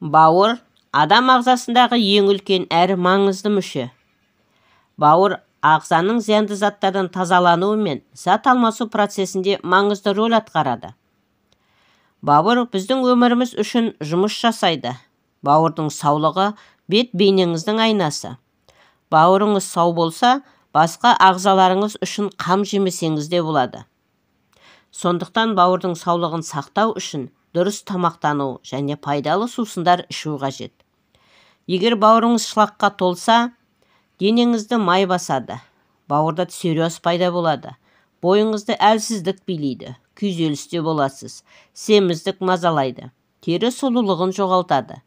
Бауыр адам ағзасындағы ең үлкен әрі маңызды мүше. Бауыр ағзаның зиянды заттардан тазалануы мен зат алмасу процесінде маңызды рөл атқарады. Бауыр біздің өміріміз үшін жұмыс жасайды. Бауырдың саулығы бет бейнеңіздің айнасы. Бауырыңыз сау болса, басқа ағзаларыңыз үшін қам жемесеңіз де болады. Сондықтан бауырдың саулығын сақтау үшін дұрыс тамақтану және пайдалы сусындар ішу қажет. Егер бауырыңыз шлаққа толса, денеңізді май басады. Бауырда цирроз пайда болады. Бойыңызды әлсіздік билейді. Күйзелісте боласыз. Семіздік мазалайды. Тері сұлулығын жоғалтады.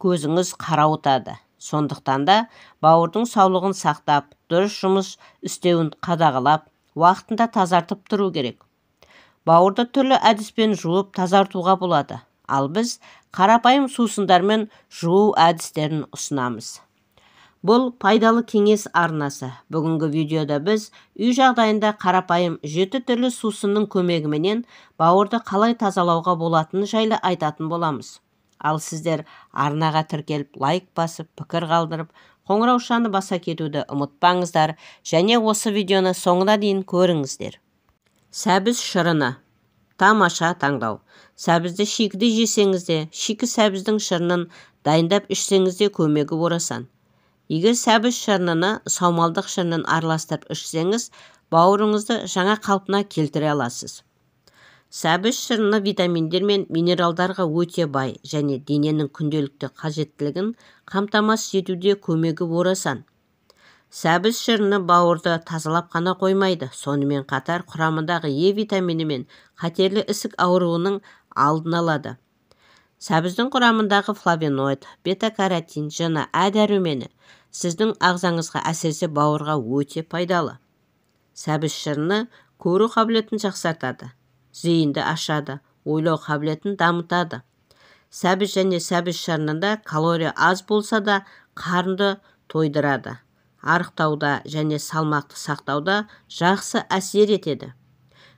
Көзіңіз қарауытады. Сондықтан да бауырдың саулығын сақтап, дұрыс жұмыс істеуін қадағалап, уақытында тазартып тұру керек. Бауырды түрлі әдіспен жуып тазартуға болады, ал біз қарапайым сусындармен жуу әдістерін ұсынамыз. Бұл пайдалы кеңес арнасы. Бүгінгі видеода біз үй жағдайында қарапайым 7 түрлі сусынның көмегіменен бауырды қалай тазалауға болатыны жайлы айтатын боламыз. Ал сіздер арнаға тіркеліп, лайк басып, пікір қалдырып, қоңыраушаны баса кетуді ұмытпаңыздар, және осы видеоны соңына дейін көріңіздер. Сәбіз шырыны. Тамаша таңдау. Сәбізді шикіде жесеңіз де, шикі сәбіздің шырынын дайындап ішсеңіз де көмегі орасан. Егер сәбіз шырынына саумалдық шырынын араластырып ішсеңіз, бауырыңызды жаңа қалпына келтіре аласыз. Сәбіз шырыны витаминдер мен минералдарға өте бай және дененің күнделікті қажеттілігін қамтамасыз етуде көмегі орасан. Сәбіз шырыны бауырды тазалап қана қоймайды, сонымен қатар құрамындағы Е витамині мен қатерлі ісік ауруының алдын алады. Сәбіздің құрамындағы флавоноид, бета-каротин және А дәрумені сіздің ағзаңызға, әсіресе бауырға өте пайдалы. Сәбіз шырыны көру қабілетін жақсартады, зейінді ашады, ойлау қабілетін дамытады. Сәбіз және сәбіз шырынында калория аз болса да қарынды тойдырады. Арықтауда және салмақты сақтауда жақсы әсер етеді.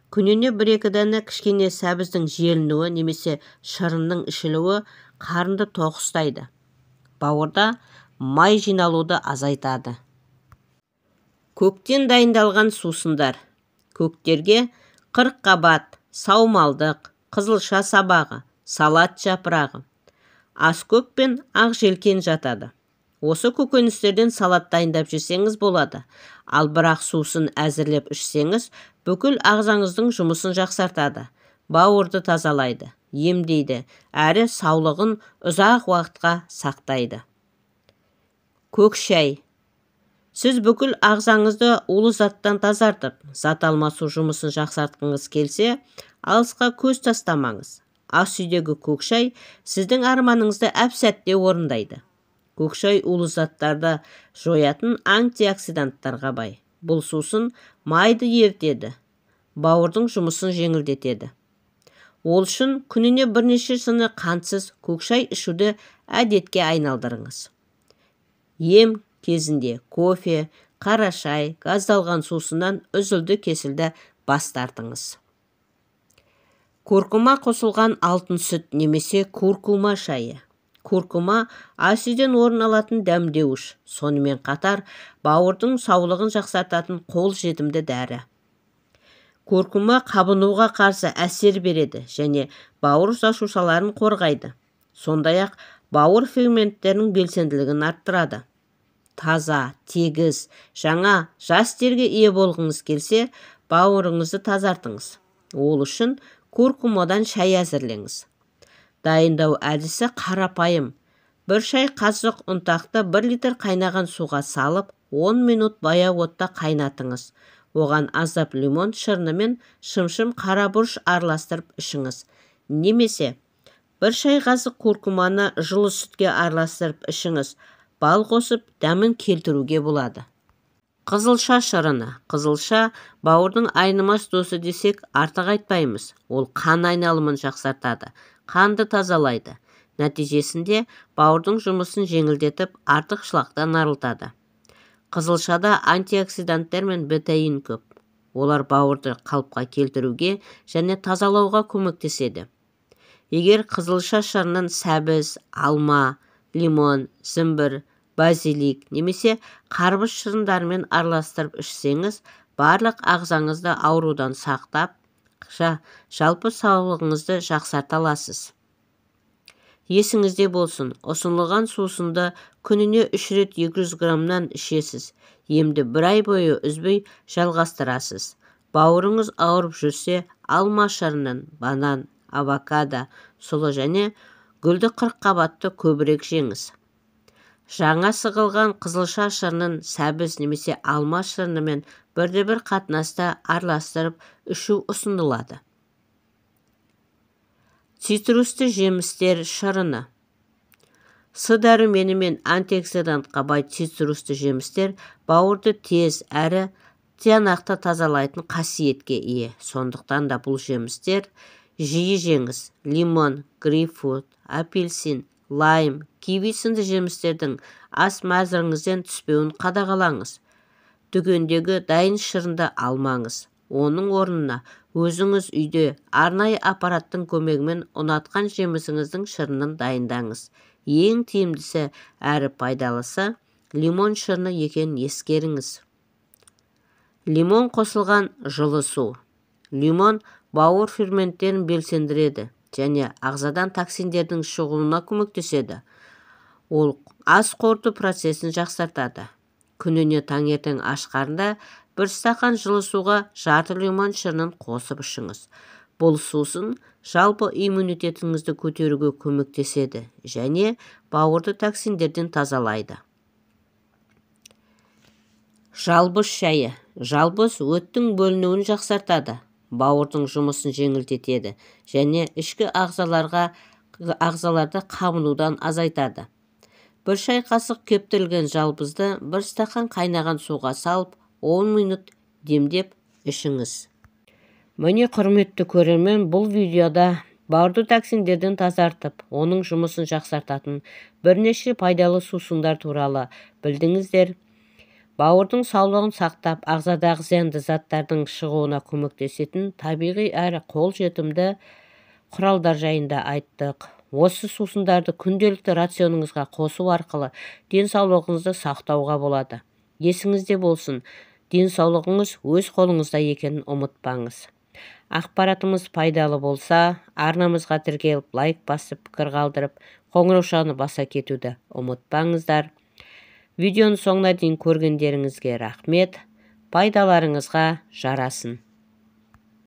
Күніне 1-2 дана кішкене сәбіздің желінуі немесе шырынның ішілуі қарынды тоқ ұстайды. Бауырда май жиналуды азайтады. Көктен дайындалған сусындар. Көктерге қырыққабат, саумалдық, қызылша сабағы, салат жапырағы, аскөк пен ақ желкен жатады. Осы көкөністерден салат дайындап жесеңіз болады, ал бірақ сусын әзірлеп ішсеңіз, бүкіл ағзаңыздың жұмысын жақсартады, бауырды тазалайды, емдейді, әрі саулығын ұзақ уақытқа сақтайды. Көк шай. Сіз бүкіл ағзаңызды улы заттан тазартып, зат алмасу жұмысын жақсартқыңыз келсе, алысқа көз тастамаңыз. Ас үйдегі көк шай сіздің арманыңызды әп-сәтте орындайды. Көк шай улы заттарды жоятын антиоксиданттарға бай. Бұл сусын майды ерітеді, бауырдың жұмысын жеңілдетеді. Ол үшін күніне бірнеше сыны қантсыз көк шай ішуді әдетке айналдырыңыз. Ем кезінде кофе, қара шай, газдалған сусыннан үзілді-кесілді бас тартыңыз. Куркума қосылған алтын сүт немесе куркума шайы. Куркума ас үйден орын алатын дәмдеуіш, сонымен қатар бауырдың саулығын жақсартатын қол жетімді дәрі. Куркума қабынуға қарсы әсер береді және бауыр жасушаларын қорғайды. Сондай-ақ бауыр ферменттерінің белсенділігін арттырады. Таза, тегіс, жаңа, жас терге ие болғыңыз келсе, бауырыңызды тазартыңыз. Ол үшін куркумадан шай әзірлеңіз. Дайындау әдісі қарапайым. 1 шай қасық ұнтақты 1 литр қайнаған суға салып, 10 минут баяу отта қайнатыңыз. Оған аздап лимон шырыны мен шымшым қара бұрыш араластырып ішіңіз. Немесе 1 шай қасық куркуманы жылы сүтке араластырып ішіңіз. Бал қосып, дәмін келтіруге болады. Қызылша шырыны. Қызылша бауырдың айнымас досы десек артық айтпаймыз. Ол қан айналымын жақсартады, қанды тазалайды. Нәтижесінде бауырдың жұмысын жеңілдетіп, артықшылықтан арылтады. Қызылшада антиоксиданттар мен бетаин көп. Олар бауырды қалыпқа келтіруге және тазалауға көмектеседі. Егер қызылша шырынын сәбіз, алма, лимон, зімбір, базилик немесе қарбыз шырындарымен араластырып ішсеңіз, барлық ағзаңызды аурудан сақтап, жалпы саулығыңызды жақсарта аласыз. Есіңізде болсын, ұсынылған сусынды күніне 3 рет 200 граммнан ішесіз. Емді 1 ай бойы үзбей жалғастырасыз. Бауырыңыз ауырып жүрсе, алма шырынын, банан, авокадо, сұлы және гүлді қырыққабатты көбірек жеңіз. Жаңа сығылған қызылша шырынын сәбіз немесе алма шырынымен бірде-бір қатынаста араластырып ішу ұсынылады. Цитрусты жемістер шырыны. С дәрумені мен антиоксидантқа бай цитрусты жемістер бауырды тез әрі тиянақты тазалайтын қасиетке ие. Сондықтан да бұл жемістер жиі жеңіз. Лимон, грейпфрут, апельсин, лайм, киви сынды жемістердің ас мәзіріңізден түспеуін қадағалаңыз. Дүкендегі дайын шырынды алмаңыз. Оның орнына өзіңіз үйде арнайы аппараттың көмегімен ұнатқан жемісіңіздің шырынын дайындаңыз. Ең тиімдісі әрі пайдалысы лимон шырыны екенін ескеріңіз. Лимон қосылған жылы су. Лимон бауыр ферменттерін белсендіреді және ағзадан токсиндердің шығуына көмектеседі. Ол ас қорыту процесін жақсартады. Күніне таңертең аш қарында 1 стақан жылы суға жарты лимон шырынын қосып ішіңіз. Бұл сусын жалпы иммунитетіңізді көтеруге көмектеседі және бауырды токсиндерден тазалайды. Жалбыз шайы. Жалбыз өттің бөлінуін жақсартады, бауырдың жұмысын жеңілдетеді және ішкі ағзаларды қабынудан азайтады. 1 шай қасық кептірілген жалбызды 1 стақан қайнаған суға салып 10 минут демдеп ішіңіз. Міне құрметті көрермен, бұл видеода бауырды токсиндерден тазартып, оның жұмысын жақсартатын бірнеше пайдалы сусындар туралы білдіңіздер. Бауырдың саулығын сақтап, ағзадағы зиянды заттардың шығуына көмектесетін табиғи әрі қолжетімді құралдар жайында айттық. Осы сусындарды күнделікті рационыңызға қосу арқылы денсаулығыңызды сақтауға болады. Есіңізде болсын, денсаулығыңыз өз қолыңызда екенін ұмытпаңыз. Ақпаратымыз пайдалы болса, арнамызға тіркеліп, лайк басып, пікір қалдырып, қоңыраушаны баса кетуді ұмытпаңыздар. Видеоны соңына дейін көргендеріңізге рахмет. Пайдаларыңызға жарасын.